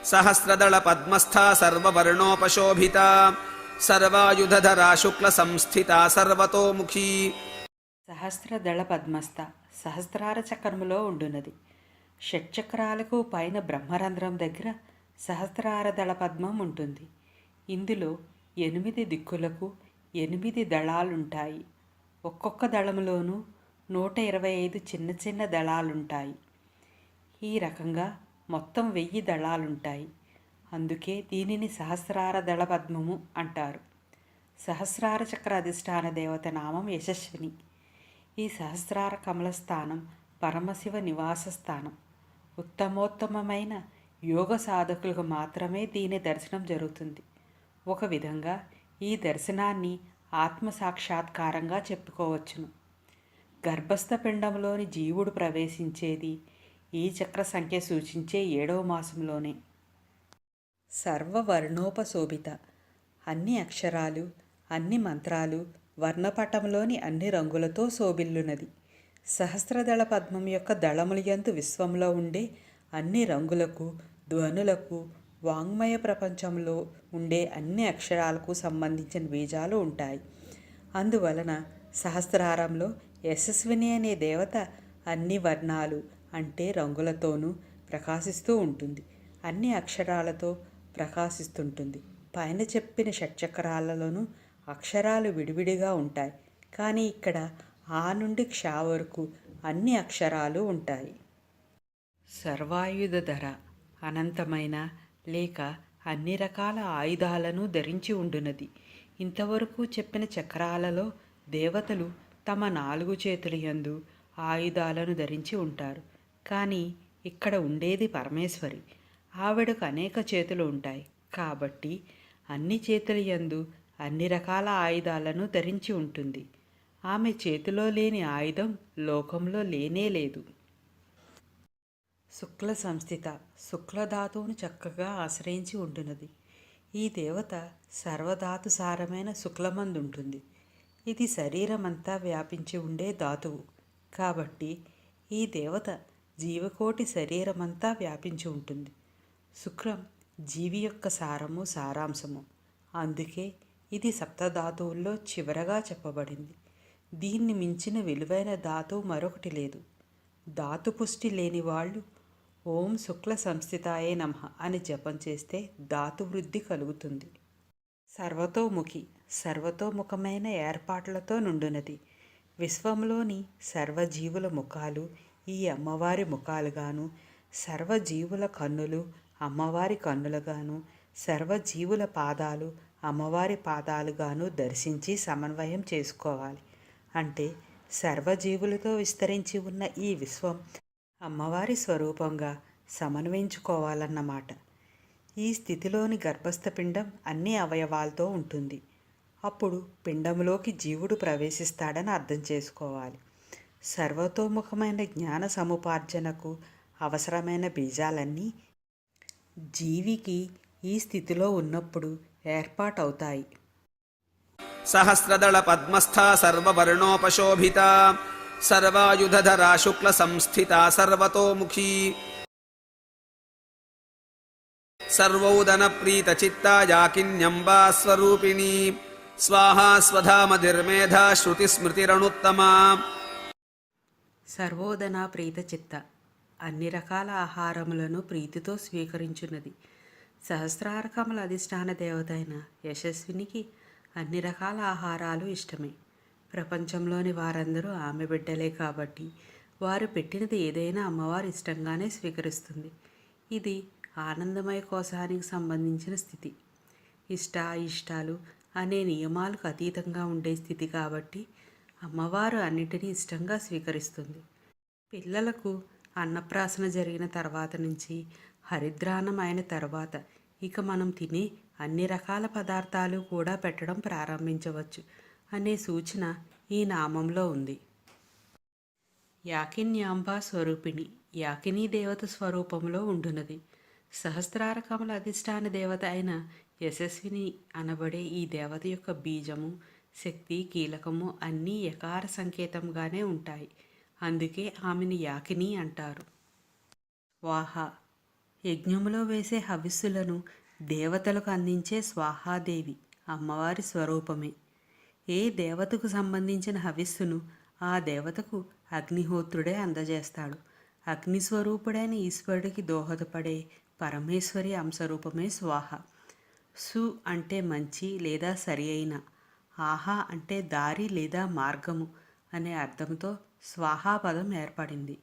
సహస్రదళ పద్మస్థా సర్వవర్ణోపశోభితా సర్వాయుధధరా శుక్ల సంస్థితా సర్వతోముఖీ. సహస్రదళ పద్మస్థ సహస్రార చక్రములో ఉండునది. షట్చక్రాలకు పైన బ్రహ్మరంధ్రం దగ్గర సహస్రార దళ పద్మం ఉంటుంది. ఇందులో 8 దిక్కులకు 8 దళాలుంటాయి. ఒక్కొక్క దళములోనూ 125 చిన్న చిన్న దళాలుంటాయి. ఈ రకంగా మొత్తం 1000 దళాలుంటాయి. అందుకే దీనిని సహస్రార దళ పద్మము అంటారు. సహస్రార చక్ర అధిష్టాన దేవత నామం యశస్విని. ఈ సహస్రార కమల స్థానం పరమశివ నివాస స్థానం. ఉత్తమోత్తమైన యోగ సాధకులకు మాత్రమే దీని దర్శనం జరుగుతుంది. ఒక విధంగా ఈ దర్శనాన్ని ఆత్మసాక్షాత్కారంగా చెప్పుకోవచ్చును. గర్భస్థ పిండంలోని జీవుడు ప్రవేశించేది ఈ చక్ర సంఖ్య సూచించే 7వ మాసంలోనే. సర్వవర్ణోపశోభిత అన్ని అక్షరాలు, అన్ని మంత్రాలు, వర్ణపటంలోని అన్ని రంగులతో శోభిల్లునది. సహస్రదళ పద్మం యొక్క దళములయందు విశ్వంలో ఉండే అన్ని రంగులకు, ధ్వనులకు, వాంగ్మయ ప్రపంచంలో ఉండే అన్ని అక్షరాలకు సంబంధించిన బీజాలు ఉంటాయి. అందువలన సహస్రారంలో యశస్విని అనే దేవత అన్ని వర్ణాలు అంటే రంగులతోనూ ప్రకాశిస్తూ ఉంటుంది. అన్ని అక్షరాలతో ప్రకాశిస్తుంటుంది. పైన చెప్పిన షట్చక్రాలలోనూ అక్షరాలు విడివిడిగా ఉంటాయి. కానీ ఇక్కడ ఆ నుండి క్ష వరకు అన్ని అక్షరాలు ఉంటాయి. సర్వాయుధధర అనంతమైన లేక అన్ని రకాల ఆయుధాలను ధరించి ఉండునది. ఇంతవరకు చెప్పిన చక్రాలలో దేవతలు తమ 4 చేతుల యందు ఆయుధాలను ధరించి ఉంటారు. కానీ ఇక్కడ ఉండేది పరమేశ్వరి. ఆవిడకు అనేక చేతులు ఉంటాయి. కాబట్టి అన్ని చేతుల యందు అన్ని రకాల ఆయుధాలను ధరించి ఉంటుంది. ఆమె చేతిలో లేని ఆయుధం లోకంలో లేనే లేదు. శుక్ల సంస్థిత శుక్లధాతువును చక్కగా ఆశ్రయించి ఉంటున్నది. ఈ దేవత సర్వధాతు సారమైన శుక్లమందుంటుంది. ఇది శరీరమంతా వ్యాపించి ఉండే ధాతువు. కాబట్టి ఈ దేవత జీవకోటి శరీరమంతా వ్యాపించి ఉంటుంది. శుక్రం జీవి యొక్క సారము, సారాంశము. అందుకే ఇది సప్తధాతువుల్లో చివరగా చెప్పబడింది. దీన్ని మించిన విలువైన ధాతువు మరొకటి లేదు. ధాతుపుష్టి లేని వాళ్ళు ఓం శుక్ల సంస్థితాయే నమః అని జపం చేస్తే ధాతువృద్ధి కలుగుతుంది. సర్వతోముఖి సర్వతోముఖమైన ఏర్పాట్లతో నుండునది. విశ్వంలోని సర్వజీవుల ముఖాలు ఈ అమ్మవారి ముఖాలుగాను, సర్వజీవుల కన్నులు అమ్మవారి కన్నులుగాను, సర్వజీవుల పాదాలు అమ్మవారి పాదాలుగాను దర్శించి సమన్వయం చేసుకోవాలి. అంటే సర్వజీవులతో విస్తరించి ఉన్న ఈ విశ్వం అమ్మవారి స్వరూపంగా సమన్వయించుకోవాలన్నమాట. ఈ స్థితిలోని గర్భస్థ పిండం అన్ని అవయవాలతో ఉంటుంది. అప్పుడు పిండంలోకి జీవుడు ప్రవేశిస్తాడని అర్థం చేసుకోవాలి. సర్వతోముఖమైన జ్ఞాన సముపార్జనకు అవసరమైన బీజాలన్నీ జీవికి ఈ స్థితిలో ఉన్నప్పుడు ఏర్పాటవుతాయి. సహస్రదళ పద్మస్థా సర్వవర్ణోపశోభితా సర్వాయుధధరా శుక్ల సంస్థితా సర్వతోముఖీ. సర్వౌదన ప్రీత చిత్తా యాకిన్యంబా స్వరూపిణీ స్వాహా స్వధా మధిర్మేధా శృతి స్మృతిరణుత్తమా. సర్వోదన ప్రీత చిత్త అన్ని రకాల ఆహారములను ప్రీతితో స్వీకరించున్నది. సహస్రార కమల అధిష్టాన దేవత అయిన యశస్వినికి అన్ని రకాల ఆహారాలు ఇష్టమే. ప్రపంచంలోని వారందరూ ఆమె బిడ్డలే కాబట్టి వారు పెట్టినది ఏదైనా అమ్మవారు ఇష్టంగానే స్వీకరిస్తుంది. ఇది ఆనందమయ కోశానికి సంబంధించిన స్థితి. ఇష్టాలు అనే నియమాలకు అతీతంగా ఉండే స్థితి కాబట్టి అమ్మవారు అన్నిటినీ ఇష్టంగా స్వీకరిస్తుంది. పిల్లలకు అన్నప్రాసన జరిగిన తర్వాత నుంచి హరిద్రానం అయిన తర్వాత ఇక మనం తినే అన్ని రకాల పదార్థాలు కూడా పెట్టడం ప్రారంభించవచ్చు అనే సూచన ఈ నామంలో ఉంది. యాకిన్యాంబా స్వరూపిణి యాకినీ దేవత స్వరూపంలో ఉండునది. సహస్రార కమల అధిష్టాన దేవత అయిన యశస్విని అనబడే ఈ దేవత యొక్క బీజము, శక్తి, కీలకము అన్నీ యకార సంకేతంగానే ఉంటాయి. అందుకే ఆమెను యాకిని అంటారు. స్వాహ యజ్ఞములో వేసే హవిస్సులను దేవతలకు అందించే స్వాహాదేవి అమ్మవారి స్వరూపమే. ఏ దేవతకు సంబంధించిన హవిస్సును ఆ దేవతకు అగ్నిహోత్రుడే అందజేస్తాడు. అగ్నిస్వరూపుడైన ఈశ్వరుడికి దోహదపడే పరమేశ్వరి అంశరూపమే స్వాహ. సు అంటే మంచి లేదా సరి అయిన, ఆహా అంటే దారి లేదా మార్గము అనే అర్థంతో స్వాహా పదం ఏర్పడింది.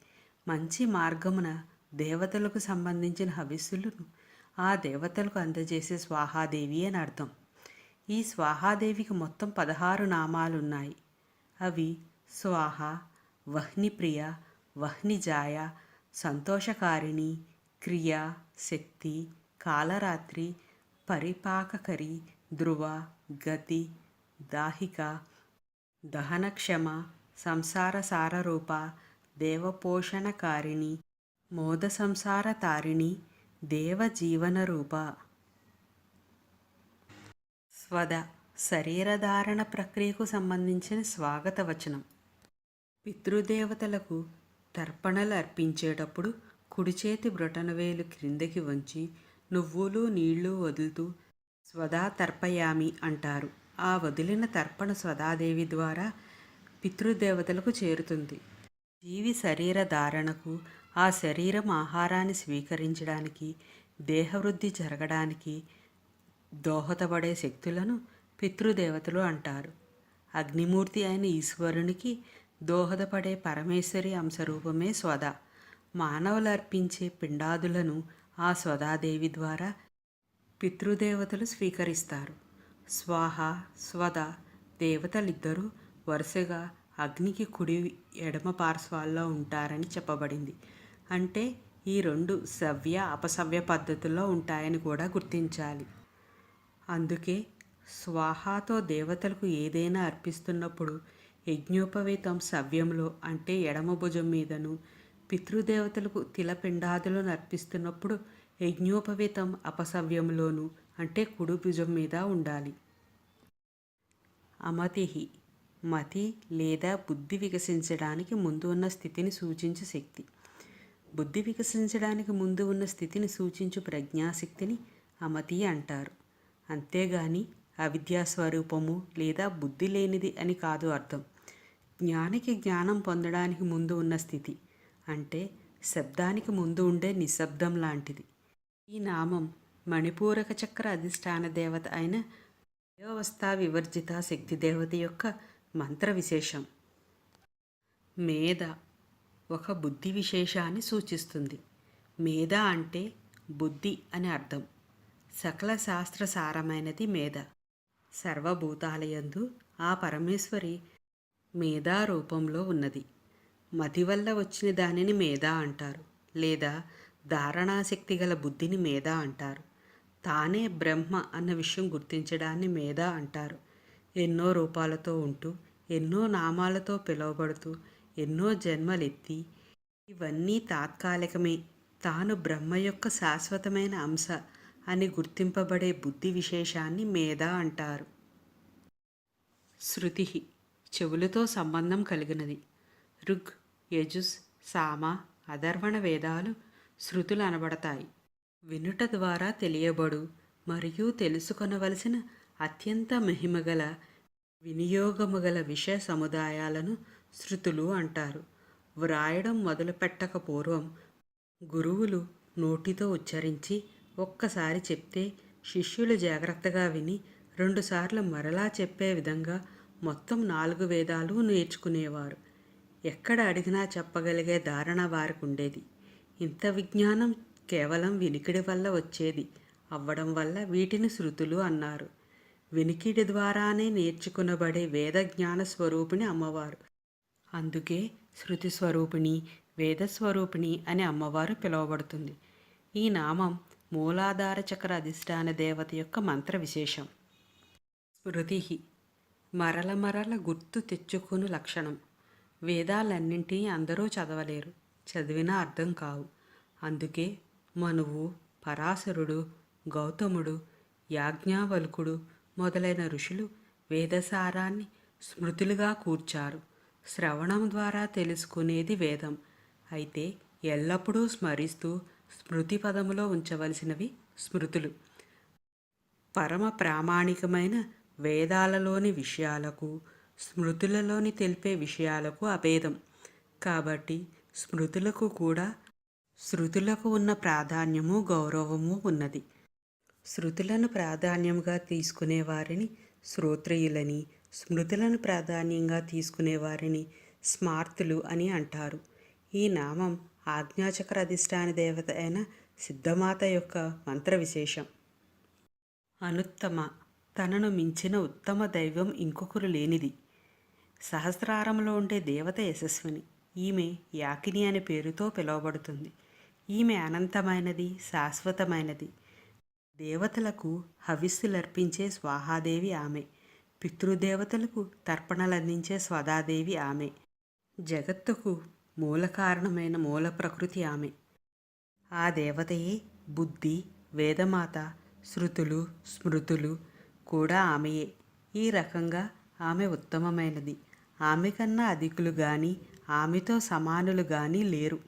మంచి మార్గమున దేవతలకు సంబంధించిన హవిస్సులను ఆ దేవతలకు అందజేసే స్వాహాదేవి అని అర్థం. ఈ స్వాహాదేవికి మొత్తం 16 నామాలున్నాయి. అవి స్వాహ, వహ్నిప్రియ, వహ్నిజాయ, సంతోషకారిణి, క్రియ, శక్తి, కాలరాత్రి, పరిపాకకరి, ధ్రువ, గతి, దాహిక, దహనక్షమ, సంసార సారరూప, దేవపోషణకారిణి, మోద సంసార తారిణి, దేవజీవనరూప. స్వద శరీరధారణ ప్రక్రియకు సంబంధించిన స్వాగత వచనం. పితృదేవతలకు తర్పణలు అర్పించేటప్పుడు కుడి చేతి బ్రొటనవేలు క్రిందకి వంచి నువ్వులు నీళ్లు వదులుతూ స్వదా తర్పయామి అంటారు. ఆ వదిలిన తర్పణ స్వదాదేవి ద్వారా పితృదేవతలకు చేరుతుంది. జీవి శరీర ధారణకు, ఆ శరీరం ఆహారాన్ని స్వీకరించడానికి, దేహవృద్ధి జరగడానికి దోహదపడే శక్తులను పితృదేవతలు అంటారు. అగ్నిమూర్తి అయిన ఈశ్వరునికి దోహదపడే పరమేశ్వరి అంశరూపమే స్వద. మానవులు అర్పించే పిండాదులను ఆ స్వదాదేవి ద్వారా పితృదేవతలు స్వీకరిస్తారు. స్వాహ, స్వద దేవతలిద్దరూ వరుసగా అగ్నికి కుడి ఎడమ పార్శ్వాల్లో ఉంటారని చెప్పబడింది. అంటే ఈ రెండు సవ్య అపసవ్య పద్ధతుల్లో ఉంటాయని కూడా గుర్తించాలి. అందుకే స్వాహాతో దేవతలకు ఏదైనా అర్పిస్తున్నప్పుడు యజ్ఞోపవీతం సవ్యంలో అంటే ఎడమ భుజం మీదను, పితృదేవతలకు తిలపిండాదులను అర్పిస్తున్నప్పుడు యజ్ఞోపవీతం అపసవ్యంలోను అంటే కుడి భుజం మీద ఉండాలి. అమతిహి మతి లేదా బుద్ధి వికసించడానికి ముందు ఉన్న స్థితిని సూచించు శక్తి. బుద్ధి వికసించడానికి ముందు ఉన్న స్థితిని సూచించు ప్రజ్ఞాశక్తిని అమతి అంటారు. అంతేగాని అవిద్యాస్వరూపము లేదా బుద్ధి లేనిది అని కాదు అర్థం. జ్ఞానికి జ్ఞానం పొందడానికి ముందు ఉన్న స్థితి అంటే శబ్దానికి ముందు ఉండే నిశ్శబ్దం లాంటిది. ఈ నామం మణిపూరక చక్ర అధిష్టాన దేవత అయిన అయోవస్థా వివర్జిత శక్తి దేవత యొక్క మంత్ర విశేషం. మేధ ఒక బుద్ధి విశేషాన్ని సూచిస్తుంది. మేధ అంటే బుద్ధి అని అర్థం. సకల శాస్త్ర సారమైనది మేధ. సర్వభూతాలయందు ఆ పరమేశ్వరి మేధా రూపంలో ఉన్నది. మతి వల్ల వచ్చిన దానిని మేధ అంటారు, లేదా ధారణాశక్తి గల బుద్ధిని మేధ అంటారు. తానే బ్రహ్మ అన్న విషయం గుర్తించడాన్ని మేధ అంటారు. ఎన్నో రూపాలతో ఉంటూ, ఎన్నో నామాలతో పిలువబడుతూ, ఎన్నో జన్మలెత్తి ఇవన్నీ తాత్కాలికమే, తాను బ్రహ్మ యొక్క శాశ్వతమైన అంశ అని గుర్తింపబడే బుద్ధి విశేషాన్ని మేధ అంటారు. శృతి చెవులతో సంబంధం కలిగినది. ఋగ్, యజుస్, సామ, అథర్వణ వేదాలు శృతులు అనబడతాయి. వినుట ద్వారా తెలియబడు మరియు తెలుసుకొనవలసిన అత్యంత మహిమగల వినియోగముగల విషయ సముదాయాలను శృతులు అంటారు. వ్రాయడం మొదలుపెట్టక పూర్వం గురువులు నోటితో ఉచ్చరించి ఒక్కసారి చెప్తే శిష్యులు జాగ్రత్తగా విని 2 సార్లు మరలా చెప్పే విధంగా మొత్తం 4 వేదాలు నేర్చుకునేవారు. ఎక్కడ అడిగినా చెప్పగలిగే ధారణ వారికి ఉండేది. ఇంత విజ్ఞానం కేవలం వినికిడి వల్ల వచ్చేది అవ్వడం వల్ల వీటిని శృతులు అన్నారు. వినికిడి ద్వారానే నేర్చుకునబడే వేద జ్ఞాన స్వరూపిణి అమ్మవారు. అందుకే శృతి స్వరూపిణి, వేదస్వరూపిణి అని అమ్మవారు పిలువబడుతుంది. ఈ నామం మూలాధార చక్ర అధిష్టాన దేవత యొక్క మంత్ర విశేషం. స్మృతి మరల మరల గుర్తు తెచ్చుకుని లక్షణం. వేదాలన్నింటినీ అందరూ చదవలేరు, చదివినా అర్థం కావు. అందుకే మనువు, పరాశరుడు, గౌతముడు, యాజ్ఞవల్కుడు మొదలైన ఋషులు వేదసారాన్ని స్మృతులుగా కూర్చారు. శ్రవణం ద్వారా తెలుసుకునేది వేదం. అయితే ఎల్లప్పుడూ స్మరిస్తూ స్మృతి పదములో ఉంచవలసినవి స్మృతులు. పరమ ప్రామాణికమైన వేదాలలోని విషయాలకు స్మృతులలోని తెలిపే విషయాలకు అభేదం. కాబట్టి స్మృతులకు కూడా శృతులకు ఉన్న ప్రాధాన్యము గౌరవము ఉన్నది. శృతులను ప్రాధాన్యంగా తీసుకునే వారిని శ్రోత్రియులని, స్మృతులను ప్రాధాన్యంగా తీసుకునే వారిని స్మార్తులు అని అంటారు. ఈ నామం ఆజ్ఞాచక్ర అధిష్టాన దేవత అయిన సిద్ధమాత యొక్క మంత్ర విశేషం. అనుత్తమ, తనను మించిన ఉత్తమ దైవం ఇంకొకరు లేనిది. సహస్రారంలో ఉండే దేవత యశస్విని. ఈమె యాకిని అనే పేరుతో పిలువబడుతుంది. ఈమె అనంతమైనది, శాశ్వతమైనది. దేవతలకు హవిస్సులర్పించే స్వాహాదేవి ఆమె. పితృదేవతలకు తర్పణలందించే స్వదాదేవి ఆమె. జగత్తుకు మూల కారణమైన మూల ప్రకృతి ఆమె. ఆ దేవతయే బుద్ధి, వేదమాత, శృతులు, స్మృతులు కూడా ఆమెయే. ఈ రకంగా ఆమె ఉత్తమమైనది. ఆమె కన్నా అధికులు గాని ఆమెతో సమానులు గాని లేరు.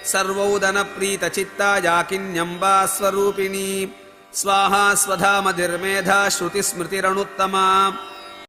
సర్వౌదన ప్రీత చిత్తా యాకిన్యంబా స్వరూపిణీ స్వాహా స్వధామధిర్మేధా శృతి స్మృతిరణుత్తమా.